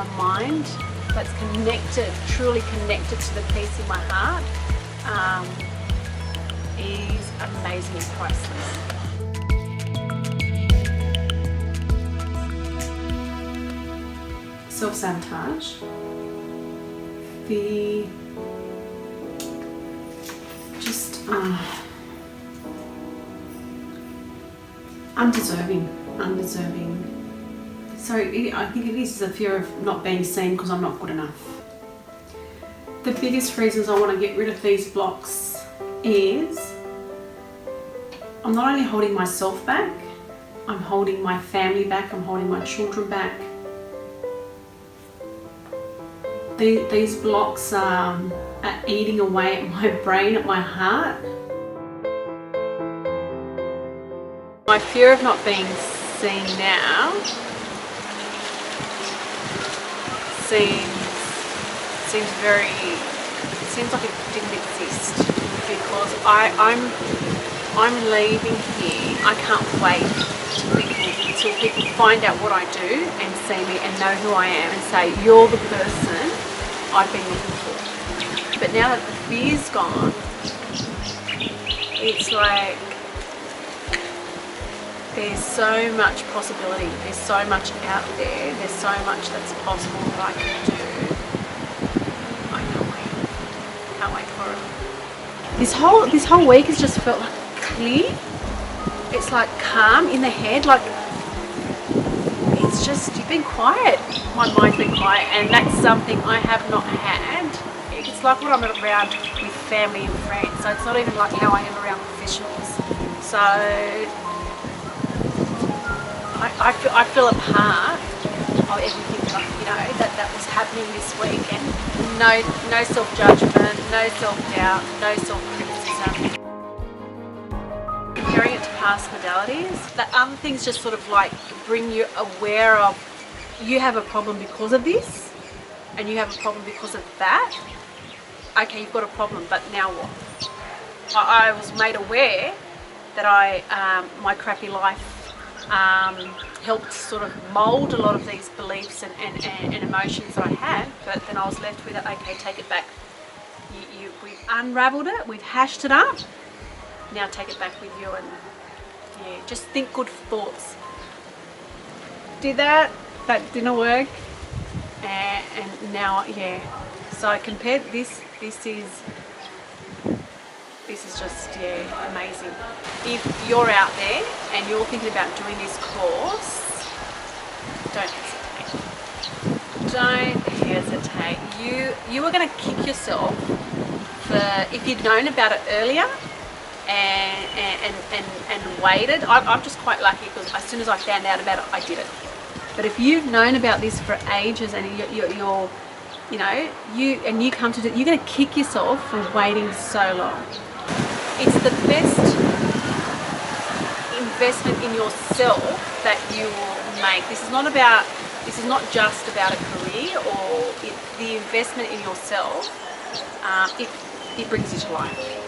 my mind, that's connected, truly connected to the peace in my heart, is amazing and priceless. Self-sabotage. Undeserving. So I think it is the fear of not being seen because I'm not good enough. The biggest reasons I want to get rid of these blocks is I'm not only holding myself back, I'm holding my family back, I'm holding my children back. These blocks are eating away at my brain, at my heart. My fear of not being seen now seems like it didn't exist, because I'm leaving here. I can't wait until people find out what I do and see me and know who I am and say, you're the person I've been looking for. But now that the fear's gone, it's like there's so much possibility, there's so much out there, there's so much that's possible that I can do. I can't wait for it. This whole week has just felt like clear. It's like calm in the head, like it's just, you've been quiet. My mind's been quiet, and that's something I have not had. It's like when I'm around with family and friends, so it's not even like how I am around professionals. So I feel a part of everything that was happening this week, and no self-judgment, no self-doubt, no self-criticism. Comparing it to past modalities, the other things just sort of like bring you aware of, you have a problem because of this, and you have a problem because of that. Okay, you've got a problem, but now what? I was made aware that my crappy life helped sort of mould a lot of these beliefs and emotions that I had, but then I was left with it. Okay, take it back. We've unravelled it, we've hashed it up. Now take it back with you, and just think good thoughts. Did that didn't work, and now so I compared this is just amazing. If you're out there and you're thinking about doing this course, don't hesitate. You are going to kick yourself for, if you'd known about it earlier and waited. I'm just quite lucky, because as soon as I found out about it, I did it. But if you've known about this for ages and you come to do, you're going to kick yourself for waiting so long. It's the best investment in yourself that you will make. This is not just about a career, or the investment in yourself. It brings you to life.